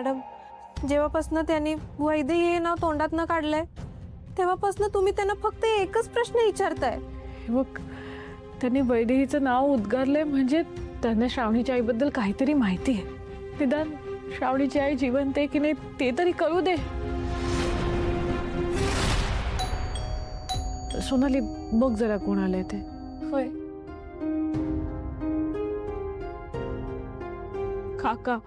Madam, जेव्हापासून त्यांनी वैदेही हे नाव तोंडात न काढलंय तेव्हापासून तुम्ही त्यांना फक्त एकच प्रश्न विचारताय. मग त्यांनी वैदेहीचं नाव उद्गारलंय म्हणजे त्यांना श्रावणीच्या आईबद्दल काहीतरी माहिती आहे. निदान श्रावणीची आई जिवंत आहे की नाही ते तरी कळू दे. सोनाली, बघ जरा कोण आलंय ते. होय. काका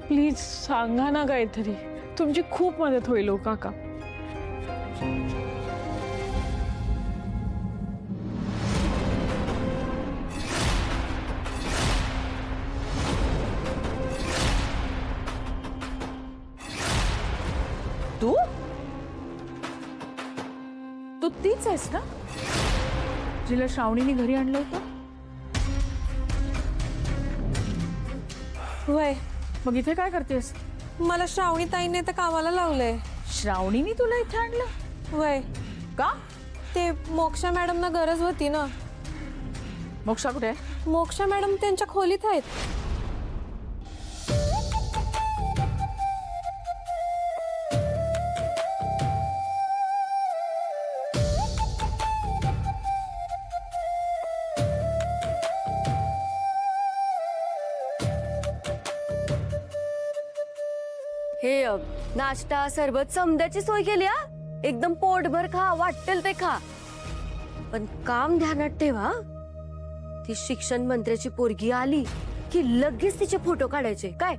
प्लीज सांगा ना काहीतरी, तुमची खूप मदत होईल हो काका. तू तू तीच आहेस ना जिला श्रावणीने घरी आणलं होतं? होय. मग इथे काय करतेस? मला श्रावणी ताईने तर कामाला लावलंय. श्रावणीने तुला इथे आणलं? होय. का? ते मोक्षा मॅडमना गरज होती ना. मोक्षा कुठे आहे? मोक्षा मॅडम त्यांच्या खोलीत आहेत. हे नाश्ता सरबत समद्याची सोय केली हा. एकदम पोटभर खा, वाटेल ते खा, पण काम ध्यानात ठेवा. ती शिक्षण मंत्र्याची पोरगी आली की लगेच तिचे फोटो काढायचे. काय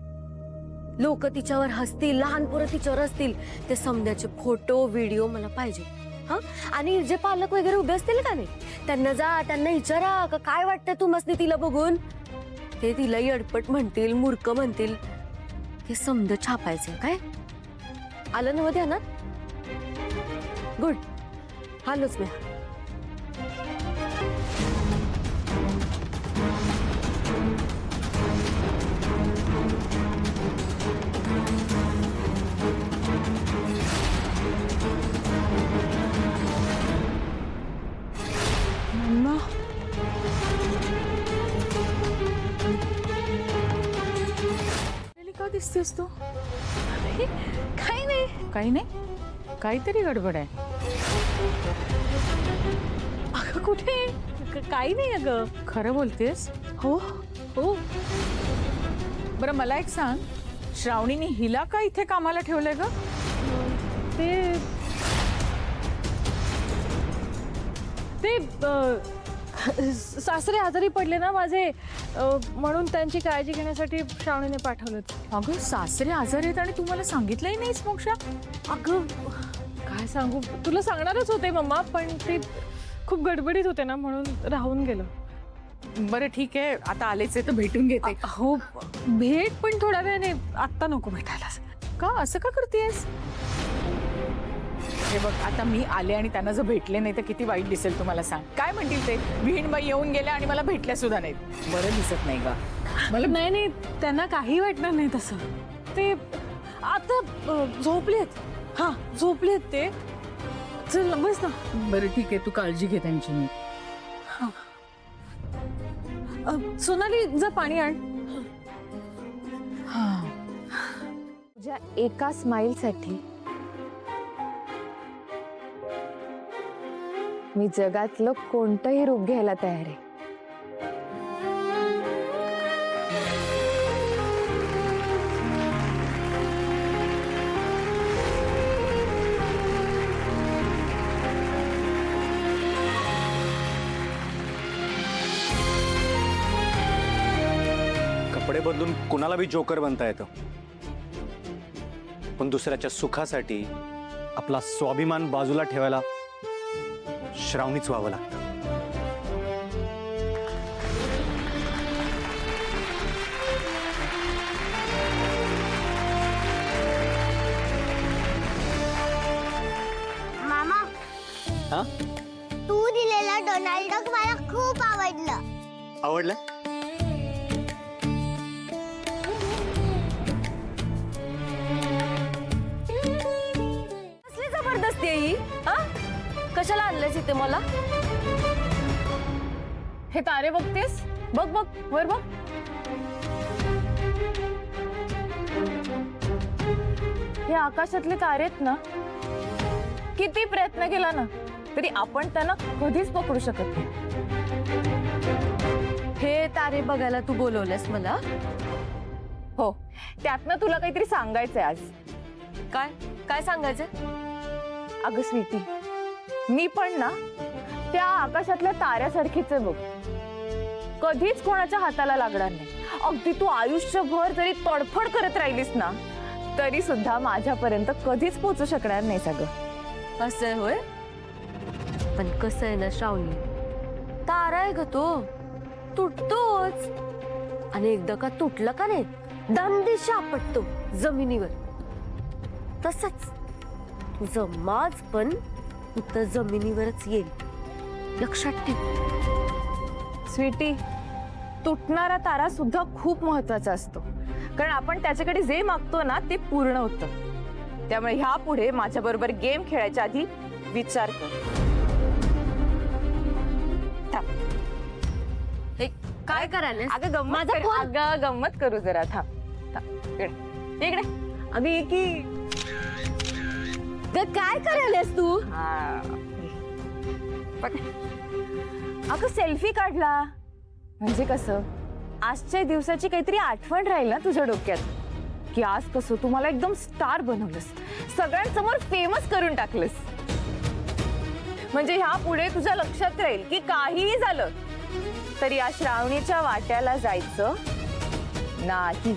लोक तिच्यावर हसतील, लहान पोरं तिच्यावर असतील, ते समद्याचे फोटो व्हिडिओ मला पाहिजे. हा, आणि जे पालक वगैरे उभे असतील का नाही, त्यांना जा, त्यांना विचारा का काय वाटतं तुम्हाला तिला बघून. ते तिला येडपट म्हणतील, मूर्ख म्हणतील, हे समज छापायचे. काय आलं नव ध्यानात? गुड, आलोच मी. मम्मा, का दिसतेस तू? काही नाही. काही नाही, काहीतरी गडबड आहे. अगं कुठे? काही नाही अगं. खरं बोलतेस? हो हो. बरं मला एक सांग, श्रावणीने हिला का इथे कामाला ठेवलंय ग? ते सासरे आजारी पडले ना माझे, म्हणून त्यांची काळजी घेण्यासाठी श्रावणीने पाठवलं. अगं सासरे आजारी आहेत आणि तू मला सांगितलंही नाहीस मोक्षा. अगं काय सांगू, तुला सांगणारच होते मम्मा, पण ते खूप गडबडीत होते ना म्हणून राहून गेलं. बरं ठीक आहे, आता आलेच आहे तर भेटून घेते. हो भेट, पण थोड्या वेळाने, आत्ता नको भेटायला. का असं का करतेस? हे बघ, आता मी आले आणि त्यांना जर भेटले नाही तर किती वाईट दिसेल तुम्हाला सांग. काय म्हणतील ते, विहीणबाई येऊन गेल्या आणि मला भेटल्या सुद्धा नाहीत. बरं दिसत नाही का मला? नाही, त्यांना काही वाटणार नाही तसं. ते आता झोपलेत. हा झोपलेत ते. चल बस ना. बरं ठीक आहे, तू काळजी घे त्यांची. मी सोनाली, जा पाणी आण. तुझ्या एका स्माईलसाठी मी जगातलं कोणतंही रूप घ्यायला तयार आहे. कपडे बदलून कुणाला भी जोकर बनता येतं, पण दुसऱ्याच्या सुखासाठी आपला स्वाभिमान बाजूला ठेवायला श्रावणीच व्हावं लागतं. मामा, हा, तू दिलेला डोनाल्ड डक मला खूप आवडलं. आवडलं? कसली जबरदस्ती आहे ही? हा, कशाला आणलंयस इथे मला? हे तारे बघतेस? बघ बघ, वर बघ. हे आकाशातले तारेत ना, किती प्रयत्न केला ना तरी आपण त्यांना कधीच पकडू शकत नाही. हे तारे बघायला तू बोलवलंस मला? हो, त्यातनं तुला काहीतरी सांगायचंय आज. काय काय सांगायचं? अगं स्वीटी, मी पण ना त्या आकाशातल्या ताऱ्यासारखीच आहे बघ. कधीच कोणाच्या हाताला लागणार नाही. अगदी तू आयुष्यभर जरी तडफड करत राहिलीस ना तरी सुद्धा माझ्यापर्यंत कधीच पोहोचू शकणार नाही सगळं. असं आहे होय? पण कसं आहे ना श्रावणी, तारा आहे ग तो, तुटतोच. आणि एकदा का तुटला का नाही, दांडीशी आपटतो जमिनीवर. तसंच तुझं माज पण इथं जमिनीवरच येईल, लक्षात ठेव. स्वीटी, तुटणारा तारा सुद्धा खूप महत्वाचा असतो, कारण आपण त्याच्याकडे जे मागतो ना ते पूर्ण होतं. त्यामुळे ह्या पुढे माझ्या बरोबर गेम खेळायच्या आधी विचार कर. हे काय करायला? अगं गंमत माझा कर- फोन. अगं गंमत करू जरा. थांब इकडे इकडे. अगं ये की. काय करायलास तू? अगं सेल्फी काढला म्हणजे कसं, आजच्या दिवसाची काहीतरी आठवण राहील ना तुझ्या डोक्यात, की आज कसं तू मला एकदम स्टार बनवलंस, सगळ्यांसमोर फेमस करून टाकलंस. म्हणजे ह्या पुढे तुझ्या लक्षात राहील की काहीही झालं तरी या श्रावणीच्या वाट्याला जायचं नाही.